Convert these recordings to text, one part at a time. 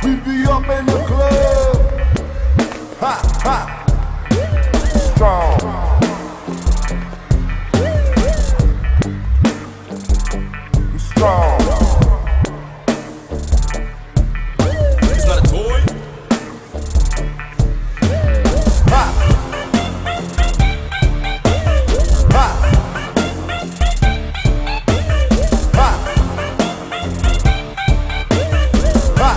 We be up in the club. Ha ha. Strong. We strong. It's not a toy. Ha. Ha. Ha. Ha.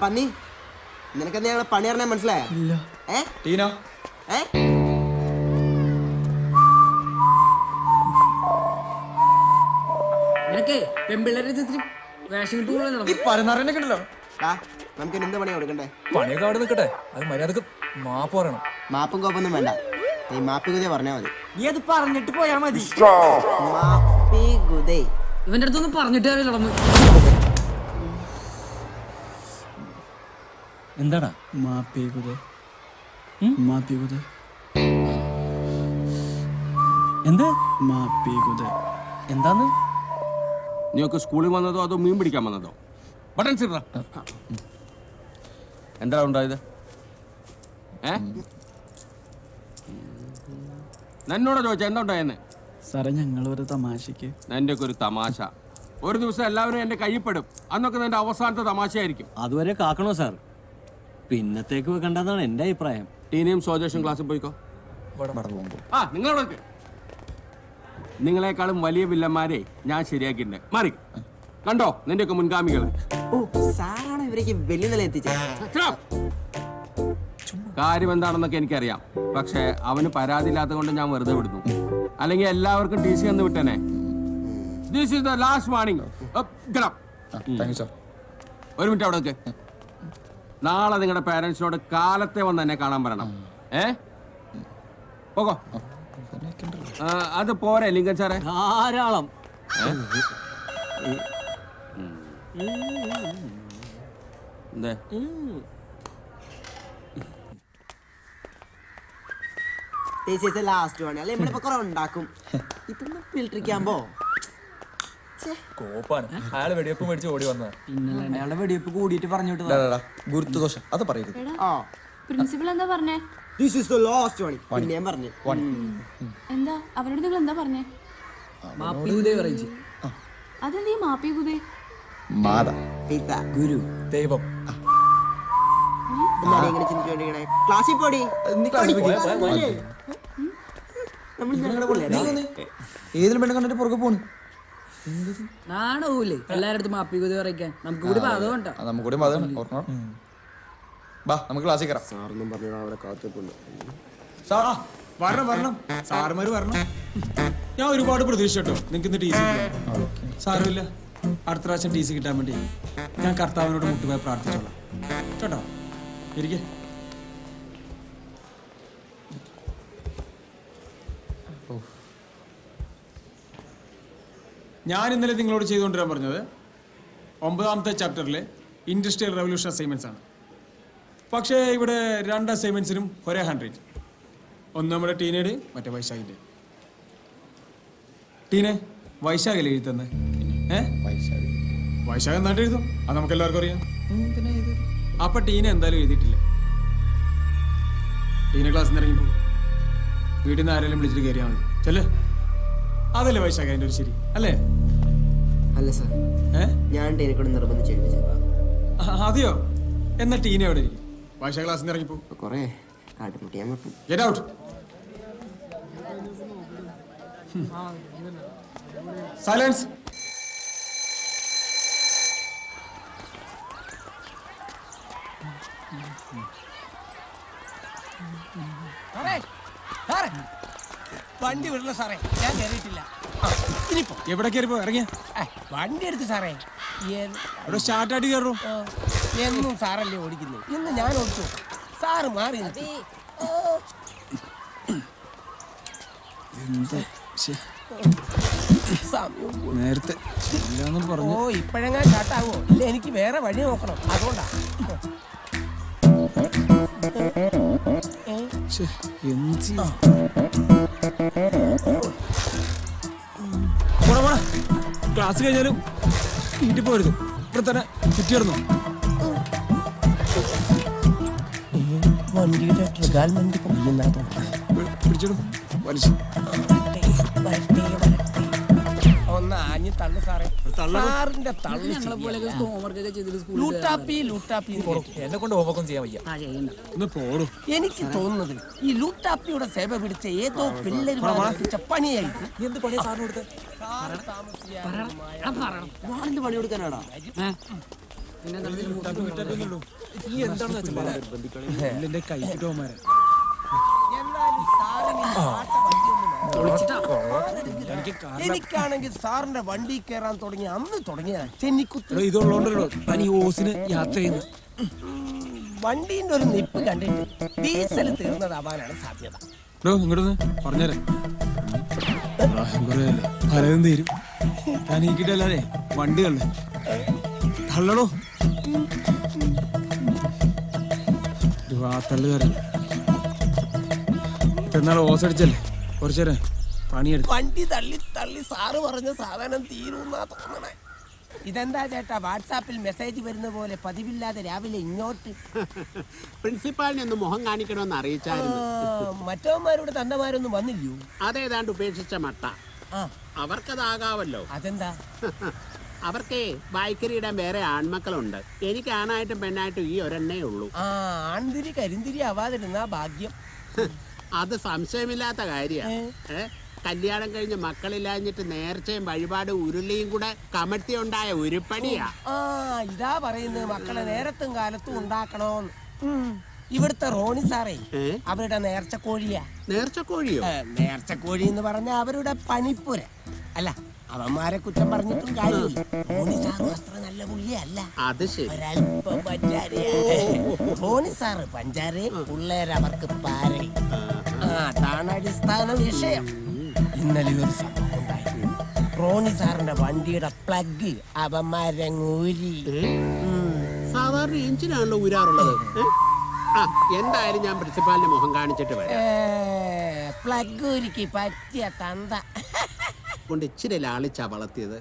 പന്നി നിനക്കെന്താ ഞങ്ങളെ പണി അറിഞ്ഞാൽ മനസ്സിലായ ടീന നിനക്കേ പെമ്പിള്ളേരെ വേഷം പരന്നാറിനൊക്കെണ്ടല്ലോ നമുക്ക് എന്ത് പണിയാ കൊടുക്കണ്ടേ? പണിയൊക്കെ അവിടെ നിൽക്കട്ടെ, അത് മര്യാദക്ക് മാപ്പ് പറയണം. മാപ്പും കോപ്പൊന്നും വേണ്ട, നീ മാപ്പികുതേ പറഞ്ഞാ മതി. നീ അത് പറഞ്ഞിട്ട് പോയാ മതി. മാപ്പികുതേ ഇവന്റെ അടുത്തൊന്നും പറഞ്ഞിട്ട് അറിയില്ല. എന്താടാ മാപ്പികുതേ മാപ്പികുതേ എന്ത് മാപ്പികുതേ എന്താന്ന്? നീയൊക്കെ സ്കൂളിൽ വന്നതോ അതോ മീൻ പിടിക്കാൻ വന്നതോ? ബട്ടൺസ് ഇട. എന്താ ഉണ്ടായത്? എന്നോട് ചോദിച്ചാ എന്താ ഉണ്ടായെന്ന്? സാറേ ഞങ്ങളൊരു തമാശക്ക്. എൻ്റെ ഒക്കെ ഒരു തമാശ. ഒരു ദിവസം എല്ലാവരും എൻ്റെ കയ്യിൽപ്പെടും. അന്നൊക്കെ എൻ്റെ അവസാനത്തെ തമാശയായിരിക്കും. അതുവരെ കാക്കണോ സാർ? പിന്നത്തേക്ക് വെക്കണ്ടെന്നാണ് എൻ്റെ അഭിപ്രായം. ടീനയും സോജേഷൻ ക്ലാസ്സിൽ പോയിക്കോ. ആ നിങ്ങളോട് നിങ്ങളെക്കാളും വലിയ വില്ലന്മാരെ ഞാൻ ശരിയാക്കിയിട്ടുണ്ട്. മാറി കണ്ടോ നിന്റെയൊക്കെ മുൻഗാമികൾ. സാറാണ് ഇവരേക്ക് വലിയ നില എത്തിച്ചത്. കാര്യം എന്താണെന്നൊക്കെ എനിക്കറിയാം. പക്ഷെ അവന് പരാതി ഇല്ലാത്ത കൊണ്ട് ഞാൻ വെറുതെ വിടുന്നു. അല്ലെങ്കിൽ എല്ലാവർക്കും ടി സി എന്ന് വിട്ടനെ. This is the last warning. ഒരു മിനിറ്റ് അവിടെ നിൽക്ക്. നാളെ നിങ്ങളുടെ പേരൻസിനോട് കാലത്തെ വന്ന് എന്നെ കാണാൻ പറയണം. പോകോ. അത് പോരെ ലിംഗൻ സാറേ? ധാരാളം. എന്തേ ലാസ്റ്റ് പണി അല്ലെ നമ്മളിപ്പോ കുറെ ഉണ്ടാക്കും. ഇതൊന്നും ഫിൽട്ടറിക്കാമ്പോ കോപ്പാണ്. അയാള് വെടിവെപ്പ് മേടിച്ച് ഓടി വന്നതാ. പിന്നെ അയാളെ വെടിവെപ്പ് കൂടിയിട്ട് പറഞ്ഞു ഗുരുത്വദോഷം അത് പറയരുത്. പ്രിൻസിപ്പൽ എന്താ പറഞ്ഞേ? ദിസ് ഈസ് ദ ലാസ്റ്റ് പണി. പിന്നെ ഞാൻ പറഞ്ഞു എന്താ അവരോട് നിങ്ങൾ എന്താ പറഞ്ഞേ? മാപ്പികുതേ പറയിച്ചു. അതെന്തീ മാപ്പികുതേ? മാത, പിത, ഗുരു, ദൈവം. ക്ലാസ്സിൽ പോടി. ഏതിലും പെണ്ണ് കണ്ടിട്ട് പുറകെ പോണ്. നാണൂല്ലേ എല്ലാരടുത്തും മാപ്പികുതേ പറയിക്കാൻ? നമുക്ക് കൂടി പാതമുണ്ടോ? നമുക്ക് കൂടി പാതാണ്. ബാ നമുക്ക് ക്ലാസ്സിൽ കയറാം. സാറൊന്നും പറഞ്ഞ അവിടെ കാത്തിട്ടുണ്ട്. വരണം വരണം, സാറുമാര് വരണം. ഞാൻ ഒരുപാട് പ്രതീക്ഷ കേട്ടോ നിങ്ങൾക്ക് ഇന്ന് ടി സി. സാരമില്ല, അടുത്ത പ്രാവശ്യം ടി സി കിട്ടാൻ വേണ്ടി ഞാൻ കർത്താവിനോട് മുട്ടുപോയി പ്രാർത്ഥിച്ചോളാം കേട്ടോ. ഇരിക്കേ. ഞാൻ ഇന്നലെ നിങ്ങളോട് ചെയ്തുകൊണ്ടിരാൻ പറഞ്ഞത് 9ാമത്തെ ചാപ്റ്ററിലെ ഇൻഡസ്ട്രിയൽ റവല്യൂഷൻ അസൈൻമെന്റ്സ് ആണ്. പക്ഷേ ഇവിടെ 2 അസൈൻമെന്റ്സിനും ഒരേ ഹാൻഡ് റൈറ്റ്. ഒന്ന് നമ്മുടെ ടീനയുടെ, മറ്റേ വൈശാഖിന്റെ. ടീനെ വൈശാഖല്ലേ എഴുതി തന്നെ? വൈശാഖ് എന്നായിട്ട് എഴുതും, അത് നമുക്ക് എല്ലാവർക്കും അറിയാം. അപ്പൊ ടീന എന്തായാലും എഴുതിയിട്ടില്ല. ടീന ക്ലാസ്സിൽ നിന്ന് ഇറങ്ങിപ്പോ വീട്ടിൽ നിന്ന് ആരെങ്കിലും വിളിച്ചിട്ട് കയറിയാൽ മതി. ചെല്ലേ. അതല്ലേ വൈശാഖ അതിന്റെ ഒരു ശരി അല്ലേ? അല്ല സാർ, ഞാൻ ടീനെ കൊണ്ട് നിർബന്ധിച്ച് എഴുതിച്ചതാ. അതെയോ? എന്നാ ടീന എവിടെ ഇരിക്കും? വൈശാഖ ക്ലാസ്സിൽ നിന്ന് ഇറങ്ങിപ്പോ. കൊറേ കാട്ടുമുട്ടിയാൻ പറ്റും. Get out. സൈലൻസ്. വണ്ടി വിടല സാറേ, ഞാൻ കയറിയിട്ടില്ല. എവിടെ കയറിപ്പോ ഇറങ്ങിയ വണ്ടി എടുത്ത് സാറേ. ഇവിടെ സ്റ്റാർട്ടായിട്ട് കയറൂ. എന്നും സാറല്ലേ ഓടിക്കുന്നു, ഇന്ന് ഞാൻ ഓടിച്ചു. സാറ് മാറി നേരത്തെ പറഞ്ഞു. ഓ, ഇപ്പഴെങ്ങാൻ ചാട്ടാവോ? ഇല്ല, എനിക്ക് വേറെ വഴി നോക്കണം, അതുകൊണ്ടാ. ക്ലാസ് കഴിഞ്ഞാലും വീട്ടിൽ പോരുത്, ഇവിടെ തന്നെ ചുറ്റിയിടുന്നു. വണ്ടിയുടെ ട്രിഗാൽമെന്റ് പിടിച്ചിടും വലിച്ചു. ഒന്ന് ആഞ്ഞ് തള്ളു സാറേ. സാറിന്റെ തള്ളു ലൂട്ടാപ്പി ലൂട്ടാപ്പി എന്നെ കൊണ്ട് ഹോംവർക്കും ചെയ്യാൻ വയ്യ. ഒന്ന് പോടൂ. എനിക്ക് തോന്നുന്നത് ഈ ലൂട്ടാപ്പിയുടെ സേവ പിടിച്ച ഏതോ പിള്ളേര് പിടിച്ച പണിയായിരിക്കും. എന്ത് പണിയാ സാറിന് കൊടുത്തത്? വാളിന്റെ പണി കൊടുക്കാനാടാ. ഈ എന്താണെന്ന് വെച്ചാൽ എന്റെ കൈ കിട്ടുമാരെ എനിക്കാണെങ്കിൽ സാറിന്റെ വണ്ടി കയറാൻ തുടങ്ങിയ അന്ന് തുടങ്ങിയ ചെന്നിക്കുത്ത്. ഇതുള്ളോണ്ടല്ലോ ഞാൻ ഈ ഓസിന് യാത്ര ചെയ്യുന്നത്. വണ്ടീന്റെ ഒരു നിപ്പ് കണ്ടിട്ട് ഡീസൽ തീർന്നതാവാനാണ് സാധ്യത. ഇങ്ങോട്ടൊന്ന് പറഞ്ഞേരാ. പലതും തീരും. ഞാൻ ഈ കിട്ടല്ലാതെ വണ്ടികളില് തള്ളടോ. തള്ളുകാരൻ ഇത്രനാൾ ഓസടിച്ചല്ലേ, കുറച്ചേരെ പണിയെടുത്തു. വണ്ടി തള്ളി തള്ളി സാറ് പറഞ്ഞ സാധനം തീരുന്നാ തോന്നണേ. ഇതെന്താ ചേട്ടാ, വാട്സാപ്പിൽ മെസ്സേജ് വരുന്ന പോലെ പതിവില്ലാതെ രാവിലെ ഇങ്ങോട്ട്? പ്രിൻസിപ്പാളിനെ ഒന്ന് മുഖം കാണിക്കണമെന്ന് അറിയിച്ചായിരുന്നു. മറ്റവന്മാരോട് തന്നമാരൊന്നും വന്നില്ലയോ? അതേതാണ്ട് ഉപേക്ഷിച്ച മട്ട. അവർക്കതാകാവല്ലോ. അതെന്താ? അവർക്കേ വായിക്കരിയിടാൻ വേറെ ആൺമക്കളുണ്ട്. എനിക്ക് ആണായിട്ടും പെണ്ണായിട്ടും ഈ ഒരെണ്ണേ ഉള്ളൂ. ആൺതിരി കരിന്തിരി ആവാതിരുന്നാ ഭാഗ്യം. അത് സംശയമില്ലാത്ത കാര്യമാണ്. കല്യാണം കഴിഞ്ഞ് മക്കളില്ലാഞ്ഞിട്ട് നേർച്ചയും വഴിപാട് ഉരുളിയും കൂടെ കമഴ്ത്തിയുണ്ടായ ഉരുപ്പടിയാ. ഇതാ പറയുന്നത്, മക്കളെ നേരത്തും കാലത്തും ഉണ്ടാക്കണോന്ന്. ഇവിടുത്തെ റോണി സാറേ അവരുടെ നേർച്ചക്കോഴിയാ. നേർച്ചക്കോഴിയോ? നേർച്ചക്കോഴി എന്ന് പറഞ്ഞ അവരുടെ പണിപ്പുര. അല്ല, അവന്മാരെ കുറ്റം പറഞ്ഞിട്ടും കാര്യമില്ല. റോണി സാറ് അത്ര നല്ല പുള്ളിയല്ല. അത് ശരി. ഒരല്പം പഞ്ചാരയാ. റോണി സാറ് പഞ്ചാരയും പിള്ളേരവർക്ക് പാരയും. അതാണ് അടിസ്ഥാന വിഷയം. ഇന്നലെ ഒരു സംഭവം ഉണ്ടായി. റോണി സാറിന്റെ വണ്ടിയുടെ പ്ലഗ് അവന്മാരങ്ങൂരി. സാധാരണ എഞ്ചിനാണല്ലോ ഊരാറുള്ളത്. എന്തായാലും ഞാൻ പ്രിൻസിപ്പാലിന്റെ മുഖം കാണിച്ചിട്ട് വരാം. പ്ലഗ് ഊരിക്ക് പറ്റിയ തന്ത കൊണ്ട് ഇച്ചിരി ലാളിച്ചാ വളർത്തിയത്.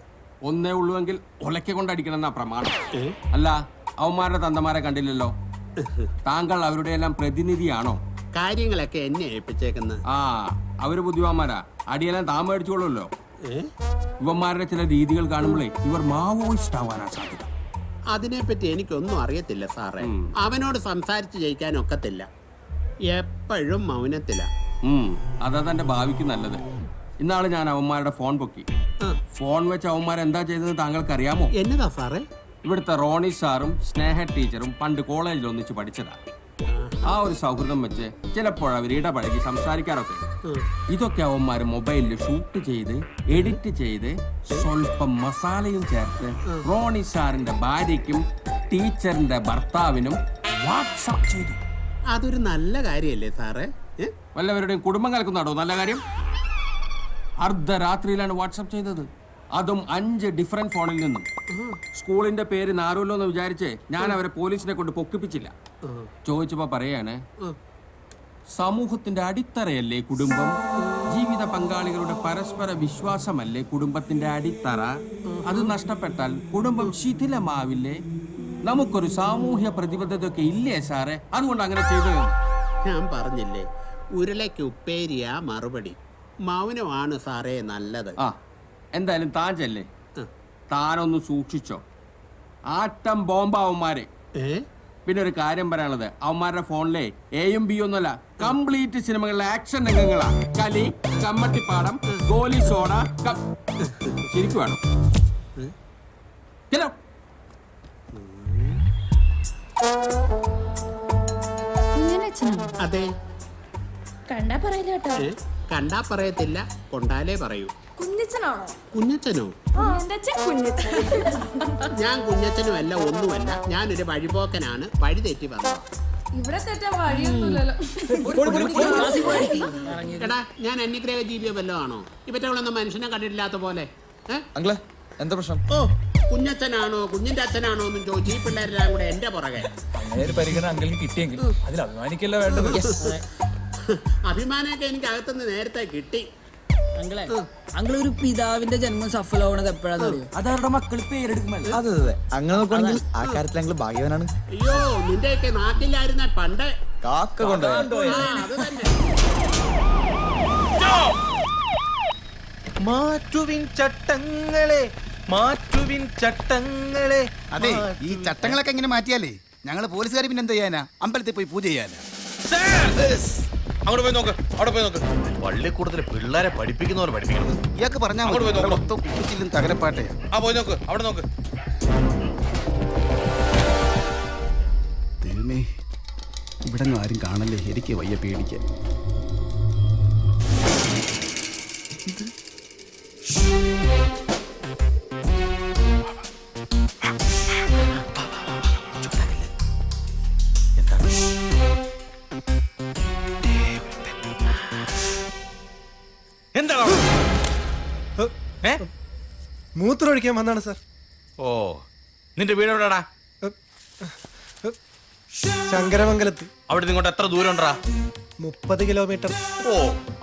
ഒന്നേ ഉള്ളുവെങ്കിൽ ഒലക്കെ കൊണ്ടടിക്കണം എന്നാ പ്രമാണം. അല്ല, അവന്മാരുടെ തന്തമാരെ കണ്ടില്ലല്ലോ. താങ്കൾ അവരുടെ എല്ലാം പ്രതിനിധിയാണോ? കാര്യങ്ങളൊക്കെ എന്നെ ഏൽപ്പിച്ചേക്കുന്നത്. അവര് ബുദ്ധിമാന്മാരാ. അടിയെല്ലാം താൻ മേടിച്ചോളൂല്ലോ. ഇവന്മാരുടെ ചില രീതികൾ കാണുമ്പോഴേ ഇവർ മാവോയിസ്റ്റ് ആവാനാ സാധ്യത. അതിനെപ്പറ്റി എനിക്കൊന്നും അറിയത്തില്ല സാറേ. അവനോട് സംസാരിച്ച് ജയിക്കാൻ ഒക്കത്തില്ല. എപ്പോഴും മൗനത്തില. അതാ തന്റെ ഭാവിക്ക് നല്ലത്. ഇന്നാള് ഞാൻ അവന്മാരുടെ ഫോൺ പൊക്കി. ഫോൺ വെച്ച് അവന്മാരെന്താ ചെയ്തതെന്ന് താങ്കൾക്ക് അറിയാമോ? എന്നതാ സാറേ? ഇവിടുത്തെ റോണി സാറും സ്നേഹ ടീച്ചറും പണ്ട് കോളേജിൽ ഒന്നിച്ച് പഠിച്ചതാ. ആ ഒരു സൗഹൃദം വെച്ച് ചിലപ്പോൾ അവർ ഇടപഴകി സംസാരിക്കാറൊക്കെ. ഇതൊക്കെ അവന്മാര് മൊബൈലിൽ ഷൂട്ട് ചെയ്ത് എഡിറ്റ് ചെയ്ത് സ്വല്പം മസാലയും ചേർത്ത് റോണി സാറിന്റെ ഭാര്യയ്ക്കും ടീച്ചറിന്റെ ഭർത്താവിനും വാട്സാപ്പ് ചെയ്തു. അതൊരു നല്ല കാര്യല്ലേ സാറേ? വല്ലവരുടെയും കുടുംബം കലക്കുന്നാടോ നല്ല കാര്യം? അർദ്ധരാത്രിയിലാണ് വാട്സാപ്പ് ചെയ്തത്. അതും 5 ഡിഫറെന്റ് ഫോണിൽ നിന്നും. സ്കൂളിന്റെ പേര് നാരൂല്ലോ എന്ന് വിചാരിച്ച് ഞാൻ അവരെ പോലീസിനെ കൊണ്ട് പൊക്കിപ്പിച്ചില്ല. ചോദിച്ചപ്പോ പറയാണ്, സമൂഹത്തിന്റെ അടിത്തറയല്ലേ കുടുംബം, ജീവിത പങ്കാളികളുടെ പരസ്പര വിശ്വാസമല്ലേ കുടുംബത്തിന്റെ അടിത്തറ, അത് നഷ്ടപ്പെട്ടാൽ കുടുംബം ശിഥിലമാവില്ലേ, നമുക്കൊരു സാമൂഹ്യ പ്രതിബദ്ധതയൊക്കെ ഇല്ലേ സാറേ, അതുകൊണ്ട് അങ്ങനെ ചെയ്തത്. ഞാൻ പറഞ്ഞില്ലേ, ഉരുളയ്ക്ക് ഉപ്പേരിയാ മറുപടി. മൗനമാണ് സാറേ നല്ലത്. ആ എന്തായാലും താൻ ചെല്ലേ, താനൊന്ന് സൂക്ഷിച്ചോ. ആട്ടം ബോംബാവന്മാരെ. പിന്നെ ഒരു കാര്യം പറയാനുള്ളത്, അവന്മാരുടെ ഫോണിലെ എയും ബി ഒന്നുമല്ല, കംപ്ലീറ്റ് സിനിമകളിലെ ആക്ഷൻ രംഗങ്ങളാ. കലി, കമ്മട്ടിപ്പാടം, ഗോലി സോഡ. ശരിക്കും വേണം. ചെല്ലോ. അതെ, കണ്ടാ പറയില്ല കേട്ടോ. കണ്ടാ പറയത്തില്ല, കൊണ്ടാലേ പറയൂ. കുഞ്ഞച്ചനാണോ? കുഞ്ഞച്ചനോ? ഞാൻ കുഞ്ഞച്ചനും അല്ല, ഒന്നുമല്ല. ഞാനൊരു വഴിപോക്കനാണ്, വഴി തെറ്റി വന്നത്. ഇവിടെ തെറ്റാൻ വഴിയൊന്നുമില്ലല്ലോ. എടാ, ഞാൻ അന്യഗ്രഹ ജീവിയോ വല്ലോ ആണോ? ഇവറ്റകളൊന്നും മനുഷ്യനെ കണ്ടിട്ടില്ലാത്ത പോലെ. അങ്കിളെ എന്താ പ്രശ്നം? ഓ, കുഞ്ഞച്ചനാണോ കുഞ്ഞിന്റെ അച്ഛനാണോ എന്നും ചോദിച്ചു ഈ പിള്ളേരെല്ലാം കൂടെ എന്റെ പുറകെ. അങ്ങനെ ഒരു പരിഗണന അങ്കിളിന് കിട്ടിയെങ്കിൽ അതിൽ അഭിമാനിക്കല്ല വേണ്ടത്. അഭിമാനമൊക്കെ എനിക്ക് അകത്തുനിന്ന് നേരത്തെ കിട്ടി. ഒരു പിതാവിന്റെ ജന്മം സഫലമാവണത് എപ്പോഴാന്ന് അറിയോ? അതവരുടെ മക്കൾ പേരെടുക്കുമല്ലോ. അതെ അതെ, അങ്ങനെ നോക്കുകയാണെങ്കിൽ ആ കാര്യത്തിൽ അങ്കിൾ ഭാഗ്യവാനാണ്. അയ്യോ, നിന്റെയൊക്കെ നാക്കില്ലായിരുന്ന പണ്ട് കാക്ക കൊണ്ട് അത് തന്നെ. മാറ്റുവിൻ ചട്ടങ്ങളെ, മാറ്റുവിൻ ചട്ടങ്ങളെ. അതെ, ഈ ചട്ടങ്ങളൊക്കെ എങ്ങനെ മാറ്റിയാലേ ഞങ്ങള് പോലീസുകാർ പിന്നെ എന്ത് ചെയ്യാനാ? അമ്പലത്തിൽ പോയി പൂജ ചെയ്യാനാ? അങ്ങോട്ട് പോയി നോക്ക്, അവിടെ പോയി നോക്ക്. പള്ളിക്കൂടത്തിലെ പിള്ളേരെ പഠിപ്പിക്കുന്നവർ പഠിപ്പിക്കണം. ഇയാൾക്ക് പറഞ്ഞാൽ മൊത്തം തകരപ്പാട്ടയാ. ആ പോയി നോക്ക്, അവിടെ നോക്ക്. ദൈവമേ, ഇവിടെ ആരും കാണല്ലേ, എനിക്ക് വയ്യ പേടിക്കാൻ. എന്താണ് മൂത്രമൊഴിക്കാൻ വന്നാണ് സാർ. ഓ, നിന്റെ വീട് എവിടെടാ? ശങ്കരമംഗലത്ത്. അവിടെ ഇങ്ങോട്ട് എത്ര ദൂരം ഉണ്ടാ? 30 കിലോമീറ്റർ. ഓ,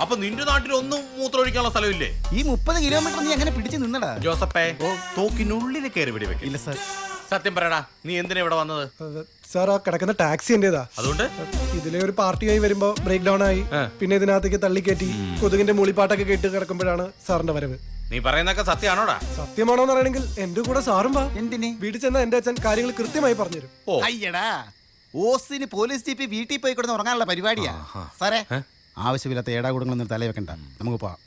അപ്പൊ നിന്റെ നാട്ടിൽ ഒന്നും മൂത്രമൊഴിക്കാനുള്ള സ്ഥലമില്ലേ? ഈ 30 കിലോമീറ്റർ നീ എങ്ങനെ പിടിച്ചു നിന്നടാ? ജോസപ്പേ, തോക്കിനുള്ളിൽ കയറി വെടിവെക്കില്ല. ഇല്ല സാർ. സത്യം പറയടാ, നീ എന്തിനാ ഇവിടെ വന്നത്? സാർ, ആ കിടക്കുന്ന ടാക്സി എന്റേതാ. അതുകൊണ്ട് ഇതിലെ ഒരു പാർട്ടിയായി വരുമ്പോ ബ്രേക്ക് ഡൗൺ ആയി. പിന്നെ ഇതിനകത്തേക്ക് തള്ളിക്കയറ്റി കൊതുകിന്റെ മൂളിപ്പാട്ടൊക്കെ കേട്ട് കിടക്കുമ്പോഴാണ് സാറിന്റെ വരവ്. നീ പറയുന്നൊക്കെ സത്യമാണോടാ? സത്യമാണോന്ന് അറിയണമെങ്കിൽ എന്റെ കൂടെ സാറും വാ. എന്തിനെ? വീട്ടിൽ ചെന്ന എന്റെ അച്ഛൻ കാര്യങ്ങൾ കൃത്യമായി പറഞ്ഞുതരും. ഓ, അയ്യടാ, ഓസിന് പോലീസ് ജീപ്പ് വീട്ടിൽ പോയി കിടന്ന് ഉറങ്ങാനുള്ള പരിപാടിയാ സാറേ. ആവശ്യമില്ലാത്ത ഏടാകൂടങ്ങളൊന്നും തലയിൽ വെക്കണ്ട, നമുക്ക് പോവാം.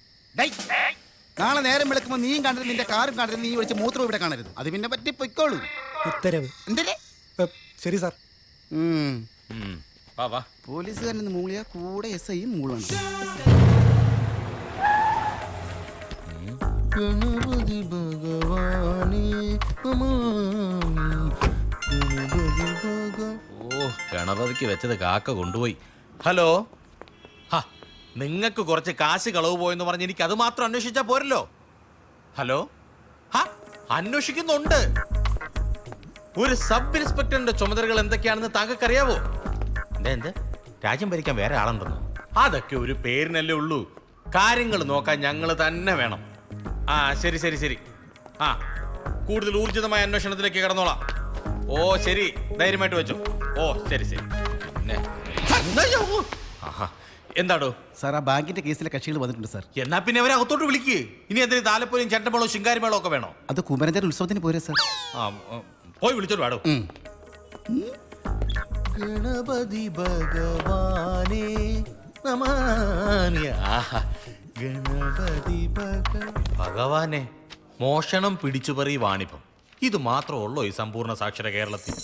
നാളെ നേരം വിളിക്കുമ്പോൾ നീയും കാണരുത്, നിന്റെ കാറും കാണരുത്, നീ വിളിച്ച് മൂത്രം ഇവിടെ കാണരുത്. അത് പിന്നെ പറ്റി പൊയ്ക്കോളൂ. ഉത്തരവ്. എന്തിനെ? ശരി സാർ. വാ വാ. പോലീസുകാരൻ മൂളിയ കൂടെ SI മൂളാണ്. ഗണപതി ഭഗവാനേ ഓ, ഗണപതിക്ക് വെച്ചത് കാക്ക കൊണ്ടുപോയി. ഹലോ, നിങ്ങൾക്ക് കുറച്ച് കാശ് കളവ് പോയെന്ന് പറഞ്ഞ് എനിക്ക് അത് മാത്രം അന്വേഷിച്ചാ പോരല്ലോ. ഹലോ, അന്വേഷിക്കുന്നുണ്ട്. ഒരു സബ് ഇൻസ്പെക്ടറിന്റെ ചുമതലകൾ എന്തൊക്കെയാണെന്ന് താങ്കൾക്കറിയാവോ? എന്ത് രാജ്യം ഭരിക്കാൻ വേറെ ആളുണ്ടെന്നോ? അതൊക്കെ ഒരു പേരിനല്ലേ ഉള്ളൂ. കാര്യങ്ങൾ നോക്കാൻ ഞങ്ങൾ തന്നെ വേണം. ആ ശരി ശരി ശരി. ആ, കൂടുതൽ ഊർജിതമായ അന്വേഷണത്തിലേക്ക് കടന്നോളാം. ഓ ശരി, ധൈര്യമായിട്ട് വെച്ചോ. ഓ ശരി ശരി. പിന്നെ എന്താടോ സാർ, ആ ബാങ്കിന്റെ കേസിലെ കക്ഷികൾ വന്നിട്ടുണ്ട് സാർ. എന്നാ പിന്നെ അവരെ അകത്തോട്ട് വിളിക്ക്. ഇനി എന്തിന് താലപ്പൊലിയും ചെണ്ടമേളവും ശിങ്കാരിമേളവും ഒക്കെ വേണോ? അത് കുമരന്റെ ഉത്സവത്തിന് പോരെ സാർ. പോയി വിളിച്ചോട്ട് വേടോ. ഗണപതി ഭഗവാനേ നമാമി. ഗണപതി ഭഗവാനെ, മോഷണം പിടിച്ചുപറി വാണിഭം, ഇത് മാത്രമേ ഉള്ളൂ ഈ സമ്പൂർണ്ണ സാക്ഷര കേരളത്തിൽ.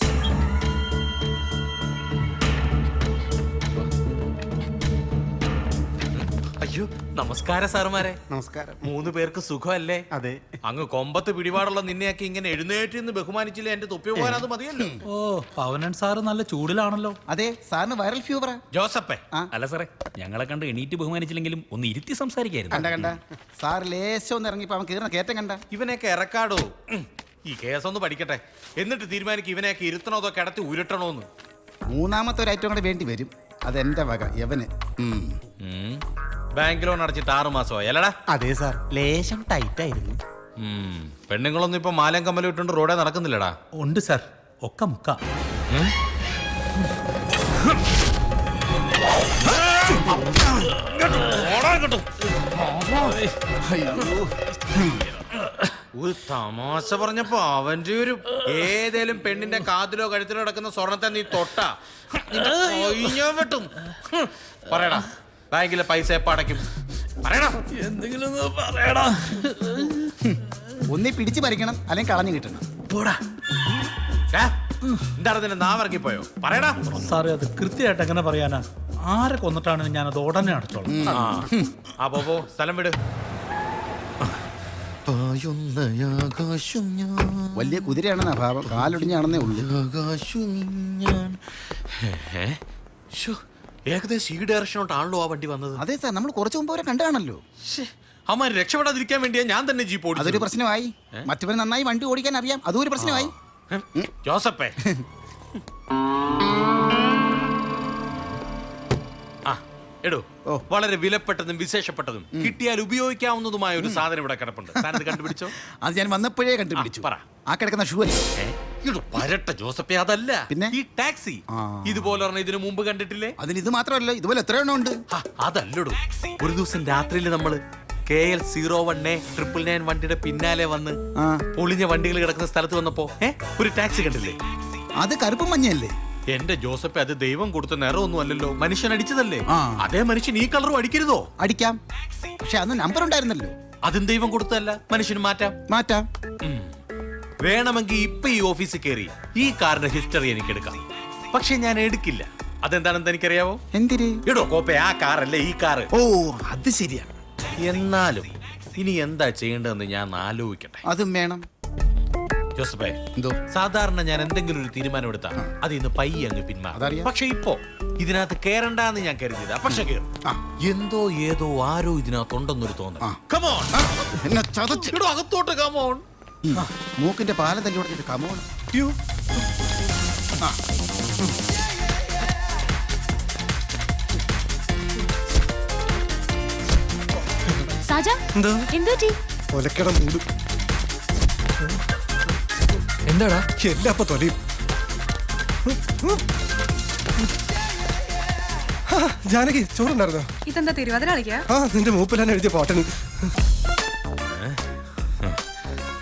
അയ്യോ, നമസ്കാരം സാറുമാരെ. നമസ്കാരം. 3 പേർക്ക് സുഖമല്ലേ? അതെ. അങ്ങ് കൊമ്പത്ത് പിടിപാടുള്ള നിന്നെയൊക്കെ ഇങ്ങനെ എഴുന്നേറ്റ് നിന്ന് ബഹുമാനിച്ചില്ലേ എന്റെ തൊപ്പി പോകാൻ അത് മതിയല്ലോ. ഓ, പവനൻ സാറ് നല്ല ചൂടിലാണല്ലോ. അതെ, സാറിന് വൈറൽ ഫീവറാ. ജോസപ്പേ, അല്ല സാറേ, ഞങ്ങളെ കണ്ട് എണീറ്റ് ബഹുമാനിച്ചില്ലെങ്കിലും ഒന്ന് ഇരുത്തി സംസാരിക്കായിരുന്നു. കണ്ട സാർ ലേശം ഒന്ന് ഇറങ്ങിപ്പോ അവൻ കയറുന്ന കയറ്റം കണ്ട. ഇവനെയൊക്കെ ഇറക്കാടോ. ഈ കേസൊന്ന് പഠിക്കട്ടെ, എന്നിട്ട് തീരുമാനിക്കും ഇവനെയൊക്കെ ഇരുത്തണോ അതോ കിടത്തി ഉരുട്ടണോന്ന്. 3ാമത്തെ ഒരു ഐറ്റം കൂടെ വേണ്ടി വരും. അതെന്റെ വക യവന്. ബാങ്ക് ലോൺ അടച്ചിട്ട് 6 മാസമായി അല്ലടാ? അതെ സാർ, ലേശം ടൈറ്റ് ആയിരുന്നു. പെണ്ണുങ്ങളൊന്നും ഇപ്പൊ മാലം കമ്മലും ഇട്ടുകൊണ്ട് റോഡേ നടക്കുന്നില്ലടാ. ഉണ്ട് സാർ, ഒക്കെ മുക്ക. ഓടാ. ഒരു തമാശ പറഞ്ഞപ്പോ അവന്റെ ഒരു ഏതേലും പെണ്ണിന്റെ കാതിലോ കഴുത്തിലോ കിടക്കുന്ന സ്വർണത്തെ നീ തൊട്ടാ വെട്ടും. പറയടാ, ബാങ്കിലെ പൈസ എപ്പ അടയ്ക്കും? പറയടാ, എന്തെങ്കിലും ഒന്ന് പറയടാ. ഒന്നി പിടിച്ചു പറിക്കണം അല്ലെങ്കിൽ കളഞ്ഞു കിട്ടണം. പോടാ. എന്താണ് നിന്റെ നാവിറങ്ങിപ്പോയോ? പറയടാ. സാറേ അത് കൃത്യമായിട്ട് എങ്ങനെ പറയാനാ? ആരെ കൊന്നിട്ടാണെങ്കിലും ഞാനത് ഉടനെ അടച്ചോളാം. ആ പോ, സ്ഥലം വിട്. വലിയ കുതിരയാണെന്നാ ഭാവം, കാലൊടിഞ്ഞാണെന്നേ ഉള്ളൂ. ഏകദേശം ഈ ഡയറക്ഷനോട്ടാണല്ലോ ആ വണ്ടി വന്നത്. അതെ സാർ, നമ്മൾ കുറച്ചു മുമ്പ് അവരെ കണ്ടാണല്ലോ. അമ്മ രക്ഷപ്പെടാതിരിക്കാൻ വേണ്ടിയാ ഞാൻ തന്നെ ജീപ്പ് ഓടിച്ചത്. അതൊരു പ്രശ്നമായി. മറ്റവന് നന്നായി വണ്ടി ഓടിക്കാൻ അറിയാം, അതും ഒരു പ്രശ്നമായി. ജോസപ്പേ, എടോ, വളരെ വിലപ്പെട്ടതും വിശേഷപ്പെട്ടതും കിട്ടിയാൽ ഉപയോഗിക്കാവുന്നതുമായ ഒരു സാധനം ഇവിടെ കിടപ്പുണ്ട്. താനത് കണ്ടുപിടിച്ചോ? അത് ഞാൻ വന്നപ്പോഴേ കണ്ടുപിടിച്ചു. പറ. ആ കിടക്കുന്ന ഷൂ അല്ലേ? പരട്ട ജോസപ്പേ, അതല്ല. പിന്നെ ഈ ടാക്സി ഇതുപോലെ പറഞ്ഞ ഇതിനു മുമ്പ് കണ്ടിട്ടില്ലേ? അതിന് ഇത് മാത്രമല്ല, ഇതുപോലെ എത്ര എണ്ണം ഉണ്ട്. അതല്ലടോ, ഒരു ദിവസം രാത്രിയിൽ നമ്മള് KL01A 999 വണ്ടിയുടെ പിന്നാലെ വന്ന് പൊളിഞ്ഞ വണ്ടികൾ കിടക്കുന്ന സ്ഥലത്ത് വന്നപ്പോ ഒരു ടാക്സി കണ്ടില്ലേ? അത് കറുപ്പും മഞ്ഞയല്ലേ? എന്റെ ജോസഫ്, അത് ദൈവം കൊടുത്ത നിറമൊന്നും അല്ലല്ലോ, മനുഷ്യൻ അടിച്ചതല്ലേ. അതേ മനുഷ്യൻ ഈ കളറും അടിക്കരുതോ? അടിക്കാം, പക്ഷെ അന്ന് നമ്പർ ഉണ്ടായിരുന്നല്ലോ. അതും ദൈവം കൊടുത്തതല്ല, മനുഷ്യന് മാറ്റാം. വേണമെങ്കിൽ ഇപ്പൊ ഈ ഓഫീസിൽ കയറി ഈ കാറിന്റെ ഹിസ്റ്ററി എനിക്ക് എടുക്കാം, പക്ഷെ ഞാൻ എടുക്കില്ല. അതെന്താണെന്ന് എനിക്കറിയാവോ? എന്തിന്? ഇടോ കോപ്പെ, ആ കാറല്ലേ ഈ കാറ്. ഓ, അത് ശരിയാണ്. എന്നാലും ഇനി എന്താ ചെയ്യേണ്ടതെന്ന് ഞാൻ ആലോചിക്കട്ടെ. അതും വേണം. ജോസഫേ, എന്തോ? സാധാരണ ഞാൻ എന്തെങ്കിലും ഒരു തീരുമാനം എടുത്താ അത് ഇന്ന് പയ്യെ അങ്ങ് പിന്മാറും. പക്ഷെ ഇപ്പോ ഇതിനകത്ത് കേറണ്ടെന്ന് ഞാൻ കരുതിയതാ, പക്ഷെ കേറും. എന്തോ ഏതോ ആരോ ഇതിനകത്തുണ്ടെന്നൊരു തോന്നൽ. അകത്തോട്ട് കമോൺ. മൂക്കിന്റെ പാലം തല്ലി കൊടുത്തിട്ട് കമോൺ. എന്താടാ എല്ലാ തൊലയും? ജാനകി, ചോറുണ്ടായിരുന്നോ? ഇതെന്താ തിരുവാതിര കളിക്കാ? നിന്റെ മൂപ്പിലാണ് എഴുതിയ പാട്ടിന്.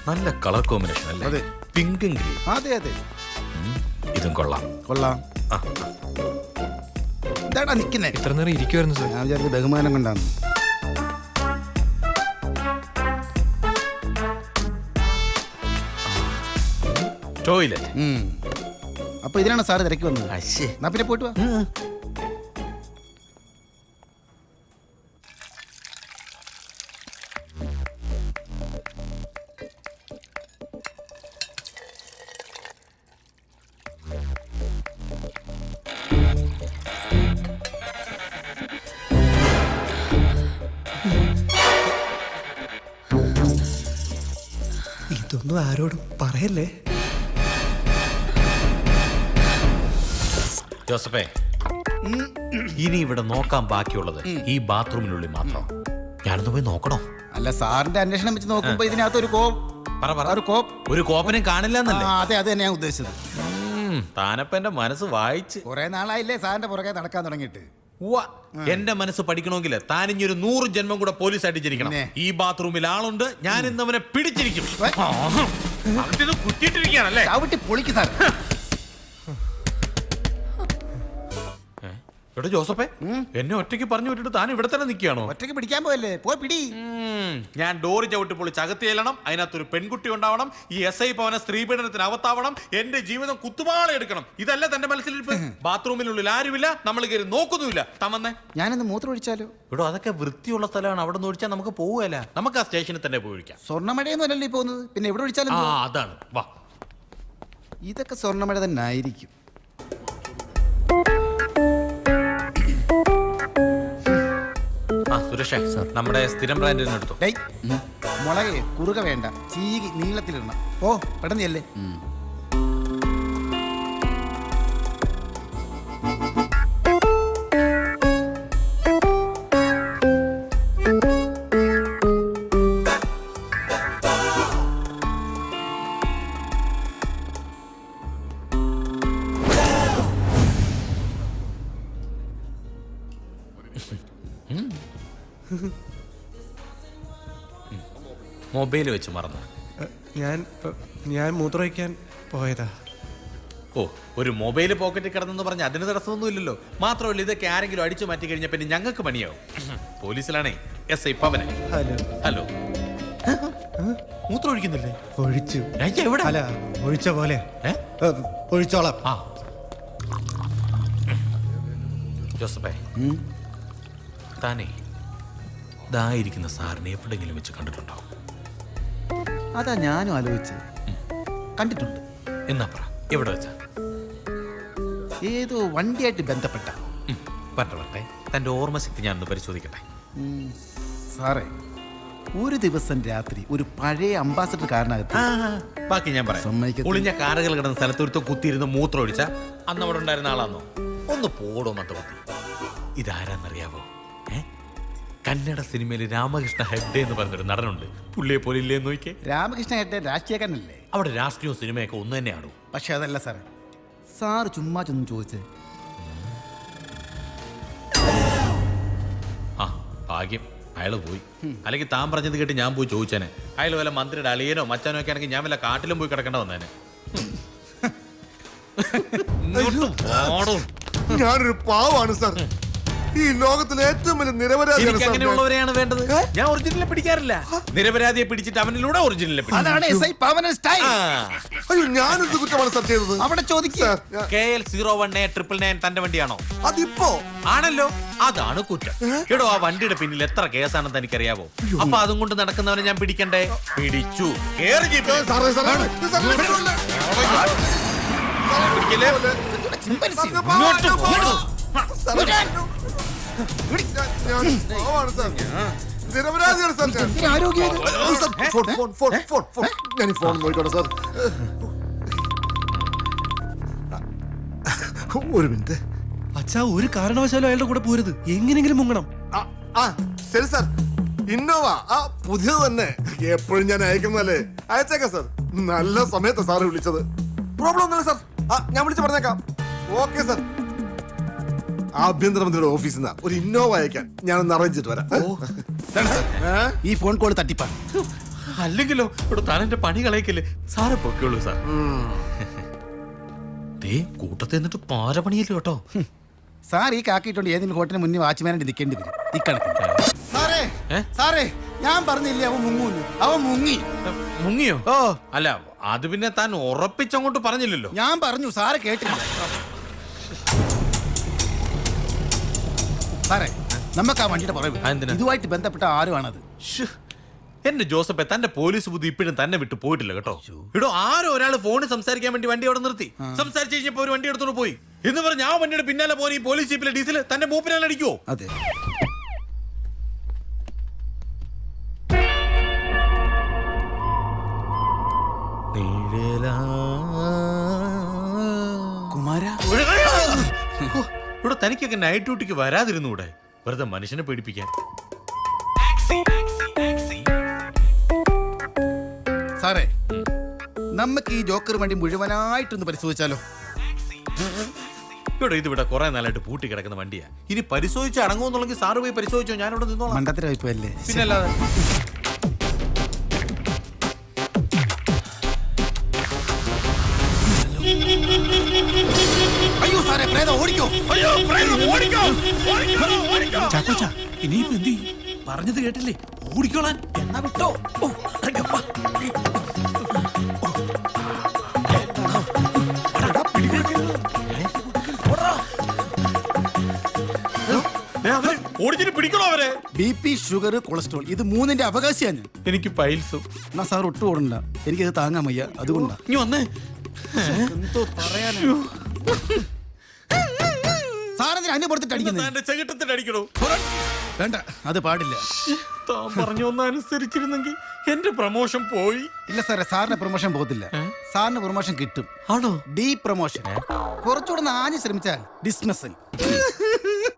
നല്ല കളർ കോമ്പിനേഷൻ അല്ലേ? അതെ, പിങ്കും ഗ്രീൻ. അതെ അതെ, ഇതും കൊള്ളാം. എന്താടാ നിക്കുന്നേ? ഇത്ര നേരം ഇരിക്കുവായിരുന്നു സാർ. ഞാൻ വിചാരിച്ച ബഹുമാനം കൊണ്ടാണ്. ടോയ്ലറ്റ്. അപ്പൊ ഇതിനാണ് സാറ് തിരക്കി വന്നത്. എന്നാ പിന്നെ പോയിട്ട് വാ. ഇതൊന്നും ആരോടും പറയല്ലേ. ജോസഫേ, ഇനി ഇവിടെ നോക്കാൻ ബാക്കിയുള്ളത് ഈ ബാത്റൂമിനുള്ളിൽ മാത്രം. ഞാനൊന്ന് പോയി നോക്കണോ? അല്ല, സാറിന്റെ അന്വേഷണം വെച്ച് നോക്കുമ്പോ ഇതിനകത്ത് ഒരു കോപ്പനും കാണില്ല എന്നല്ലേ? അതെ, അത് തന്നെ ഞാൻ ഉദ്ദേശിച്ചത്. താനപ്പ എന്റെ മനസ്സ് വായിച്ച്. കുറെ നാളായില്ലേ സാറിന്റെ പുറകെ നടക്കാൻ തുടങ്ങിയിട്ട്. എന്റെ മനസ്സ് പഠിക്കണമെങ്കിൽ താൻ ഇനി ഒരു 100 ജന്മം കൂടെ പോലീസായിട്ട് ജനിക്കണം. ഈ ബാത്റൂമിൽ ആളുണ്ട്, ഞാൻ ഇന്ന് അവനെ പിടിച്ചിരിക്കും. കുറ്റിയിട്ടിരിക്കുകയാണല്ലേ? ചവിട്ടി പൊളിക്ക് സാർ. എടോ ജോസഫേ, എന്നെ ഒറ്റയ്ക്ക് പറഞ്ഞു വിട്ടിട്ട് താൻ ഇവിടെ തന്നെ നിൽക്കുകയാണോ? ഒറ്റയ്ക്ക് പിടിക്കാൻ പോയല്ലേ, പോയി പിടി. ഞാൻ ഡോറ് ചവിട്ടി പൊളിച്ച് അകത്ത് ചെല്ലണം, അതിനകത്തൊരു പെൺകുട്ടി ഉണ്ടാവണം, ഈ SI പവന സ്ത്രീപീഡനത്തിന് അവത്താവണം, എന്റെ ജീവിതം കുത്തുപാള എടുക്കണം. ഇതല്ല തന്റെ മനസ്സിലിരിപ്പ്. ബാത്റൂമിനുള്ളിൽ ആരുമില്ല, നമ്മൾ കയറി നോക്കുന്നുമില്ല. തമന്നേ, ഞാനൊന്ന് മൂത്രം ഒഴിച്ചാലോ? ഇവിടെ അതൊക്കെ വൃത്തിയുള്ള സ്ഥലമാണ്, അവിടെ നിന്ന് ഒഴിച്ചാൽ നമുക്ക് പോവുകയല്ല. നമുക്ക് ആ സ്റ്റേഷനിൽ തന്നെ പോയി ഒഴിക്കാം. സ്വർണ്ണമഴയൊന്നും അല്ലല്ലോ ഈ പോകുന്നത്, പിന്നെ എവിടെ ഒഴിച്ചാലും. അതാണ്. വാ, ഇതൊക്കെ സ്വർണ്ണമഴ തന്നെ ആയിരിക്കും. സുരേഷ്, നമ്മുടെ സ്ഥിരം ബ്രാൻഡിന് എടുത്തു. മുളകെ കുറുക വേണ്ട, ചീകി നീളത്തിലിടണം. ഓ, പെട്ടെന്നല്ലേ. മൊബൈൽ വെച്ച് മറന്നു. ഞാൻ മൂത്രമൊഴിക്കാൻ പോയതാ. ഓ, ഒരു മൊബൈൽ പോക്കറ്റിൽ കിടന്നെന്ന് പറഞ്ഞ അതിന് തടസ്സമൊന്നും ഇല്ലല്ലോ. മാത്രമല്ല, ഇതൊക്കെ ആരെങ്കിലും അടിച്ചു മാറ്റി കഴിഞ്ഞാൽ പിന്നെ ഞങ്ങൾക്ക് പണിയാവും. പോലീസിലാണേ SI പവനെ. ഹലോ, മൂത്രം ഒഴിക്കുന്നില്ലേ? ഒഴിച്ചു. എവിടെ? അല്ല, ഒഴിച്ച പോലെ. ഒഴിച്ചോളാം. ആ ജോസഫേ, താനേ ഇതായിരിക്കുന്ന സാറിനെ എവിടെങ്കിലും വെച്ച് കണ്ടിട്ടുണ്ടോ? അതാ ഞാനും ആലോചിച്ച്. കണ്ടിട്ടുണ്ട്. എന്നാ പറ, എവിടെ വെച്ചാ? ഏതോ വണ്ടിയായിട്ട് ബന്ധപ്പെട്ട. പറ്റേ, തന്റെ ഓർമ്മശക്തി ഞാനൊന്ന് പരിശോധിക്കട്ടെ. സാറേ, ഒരു ദിവസം രാത്രി ഒരു പഴയ അംബാസഡർ കാറിനകത്ത്. ബാക്കി ഞാൻ പറയാം. സമ്മതിക്കത്തില്ല. ഒളിഞ്ഞ കാറുകൾ കിടന്ന സ്ഥലത്തൊരുത്ത കുത്തിയിരുന്ന് മൂത്രം ഒഴിച്ച അന്ന് അവിടെ ഉണ്ടായിരുന്ന ആളാന്നോ? ഒന്ന് പോടോ മത്തപത്തി. ഇതാരാന്നറിയാവോ? കന്നഡ സിനിമയിൽ രാമകൃഷ്ണ ഹെഗ്ഡെ എന്ന് പറഞ്ഞൊരു നടനുണ്ട്. പുള്ളിയെ പോലെ ഇല്ലേ നോക്കിയേ. രാമകൃഷ്ണ ഹെഗ്ഡെ രാഷ്ട്രീയക്കാരനല്ലേ? അവിടെ രാഷ്ട്രീയവും സിനിമയൊക്കെ ഒന്ന് തന്നെയാണോ? പക്ഷെ അതല്ല സാറേ. സാറ് ചുമ്മാ ചെന്ന് ചോദിച്ചേ. ആ ഭാഗ്യം, അയാള് പോയി. അല്ലെങ്കിൽ താൻ പറഞ്ഞത് കേട്ട് ഞാൻ പോയി ചോദിച്ചേനെ. അയാൾ വല്ല മന്ത്രിയുടെ അളിയനോ മച്ചാനോ ഒക്കെ ആണെങ്കിൽ ഞാൻ വല്ല കാട്ടിലും പോയി കിടക്കേണ്ട വന്നേനെ. ഞാനൊരു പാവാണ് സാർ. ഈ ലോകത്തിലെ ഏറ്റവും വലിയ നിരപരാധിയാണ് സാർ. അങ്ങനെയുള്ളവരെയാണ് വേണ്ടത്. ഞാൻ ഒറിജിനലെ പിടിക്കാറില്ല. നിരപരാധിയെ പിടിച്ചിട്ട് അവനിലൂടെ ഒറിജിനലെ പിടിക്കും. അതാണ് SI പവനൻ സ്റ്റൈൽ. അയ്യോ, ഞാനൊരു കുറ്റമാണ് സാർ ചെയ്തത്. അവിടെ ചോദിക്കുക. KL 01999 തന്റെ വണ്ടിയാണോ? അതിപ്പോ ആണല്ലോ. അതാണ് കുറ്റം. എടോ, ആ വണ്ടിയുടെ പിന്നിൽ എത്ര കേസാണെന്ന് തനിക്കറിയാവോ? അപ്പൊ അതും കൊണ്ട് നടക്കുന്നവനെ ഞാൻ പിടിക്കണ്ടേ? പിടിച്ചു. കേറി ജീപ്പിൽ. പിടിക്കല്ലേ? ഇങ്ങോട്ട് പോടോ. നിരപരാധിയാണ് സാർ. ഞാൻ ഈ ഫോൺ നോക്കിക്കോട്ടെ സാർ. ഒരു മിനിറ്റ്. അച്ഛാ, ഒരു കാരണവശാലും അയാളുടെ കൂടെ പോരുത്. എങ്ങനെങ്കിലും മുങ്ങണം. ശരി സാർ. ഇന്നോവ പുതിയത് തന്നെ. എപ്പോഴും ഞാൻ അയക്കുന്നല്ലേ. അയച്ചേക്കാം സാർ. നല്ല സമയത്ത് സാറ് വിളിച്ചത്. പ്രോബ്ലം ഒന്നുമില്ല സാർ. ഞാൻ വിളിച്ച് പറഞ്ഞേക്കാം. Okay sir. ആഭ്യന്തരമന്ത്രിയുടെ ഓഫീസിൽ നിന്ന് ഒരു ഇന്നോവ അയക്കാൻ ഞാനൊന്ന് അറേഞ്ച് ചെയ്തിട്ട് വരാം. ഈ ഫോൺ കോൾ തട്ടിപ്പാണ്. അല്ലെങ്കിലോ ഇവിടെ താൻ എന്റെ പണി കളയിക്കല്ലേ. സാറെ പൊക്കോളൂ സാർ. ദേ കൂട്ടത്തിൽ നിന്നിട്ട് പാര പണിയില്ല കേട്ടോ. സാർ ഈ കാക്കിയിട്ടുണ്ട് ഏതെങ്കിലും ഹോട്ടലിന് മുന്നിൽ വാച്ച്മാനായിട്ട് നിൽക്കേണ്ടി വരും. ഇക്കണക്കിന് സാറേ, സാറേ, ഞാൻ പറഞ്ഞില്ലേ അവൻ മുങ്ങൂന്ന്. അവൻ മുങ്ങി. മുങ്ങിയോ? ഓ, അല്ല, അത് പിന്നെ താൻ ഉറപ്പിച്ചങ്ങോട്ട് പറഞ്ഞില്ലല്ലോ. ഞാൻ പറഞ്ഞു, സാറ് കേട്ടില്ല. സാറേ, നമുക്ക് ആ വണ്ടിയുടെ പുറകെ എന്തിനാ? ഇതുമായിട്ട് ബന്ധപ്പെട്ട ആരുമാണത്? എന്റെ ജോസഫെ, തന്റെ പോലീസ് ബുദ്ധി ഇപ്പോഴും തന്നെ വിട്ടു പോയിട്ടില്ല കേട്ടോ. ഇടോ, ആരോ ഒരാൾ ഫോണിൽ സംസാരിക്കാൻ വേണ്ടി വണ്ടി അവിടെ നിർത്തി. സംസാരിച്ച് കഴിഞ്ഞപ്പോ ഒരു വണ്ടി എടുത്തോണ്ട് പോയി എന്ന് പറഞ്ഞ് ആ വണ്ടിയുടെ പിന്നാലെ പോലെ ഈ പോലീസ് ജീപ്പിലെ ഡീസൽ തന്റെ മൂപ്പിനാൽ അടിക്കുവോ? അതെ. കുമാര, ഇവിടെ തനിക്കൊക്കെ നൈറ്റ് ഡ്യൂട്ടിക്ക് വരാതിരുന്നൂടെ? വെറുതെ മനുഷ്യനെ പേടിപ്പിക്കാൻ. സാറേ, നമുക്ക് ഈ ജോക്കർ വണ്ടി മുഴുവനായിട്ടൊന്ന് പരിശോധിച്ചാലോ? ഇവിടെ ഇതിവിടെ കുറെ നാളായിട്ട് പൂട്ടി കിടക്കുന്ന വണ്ടിയാ. ഇനി പരിശോധിച്ച് അടങ്ങുമെന്നുണ്ടെങ്കിൽ സാറ് പോയി പരിശോധിച്ചോ. ഞാനിവിടെ നിന്നോളാം. മണ്ടത്തരല്ലേ? പിന്നല്ലാതെ. അയ്യോ സാറേ, പ്രേതം ഓടിക്കോ. അയ്യോ, ഓടിക്കോ. ചാക്കോച്ചാ, ഇനിയിപ്പോ എന്ത് ചെയ്യും? പറഞ്ഞത് കേട്ടില്ലേ? ഓടിക്കോളാൻ. എന്നാ വിട്ടോ. ഓടിച്ചിട്ട് പിടിക്കണോ അവരെ? BP, ഷുഗർ, കൊളസ്ട്രോൾ, ഇത് മൂന്നിന്റെ അവകാശിയാണ്. എനിക്ക് പൈൽസും. എന്നാ സാർ ഒട്ടും ഓടണ്ട. എനിക്കത് താങ്ങാൻ വയ്യ. അതുകൊണ്ടാ. ഇനി വന്നേ. എന്തോ പറയാനാ. സാറെന്തിനാ അന്നെ പുറത്തിട്ട് അടിക്കുന്നത്? ചെകിട്ടത്തിൽ അടിക്കണോ? വേണ്ട, അത് പാടില്ല. താൻ പറഞ്ഞു ഒന്ന് അനുസരിച്ചിരുന്നെങ്കിൽ എന്റെ പ്രൊമോഷൻ പോയി. ഇല്ല സാറേ, സാറിന് പ്രൊമോഷൻ പോകത്തില്ല. സാറിന് പ്രൊമോഷൻ കിട്ടും. ആണോ? ഡീ പ്രൊമോഷൻ. കുറച്ചുകൂടെ ആഞ്ഞ് ശ്രമിച്ചാൽ ഡിസ്മിസൽ.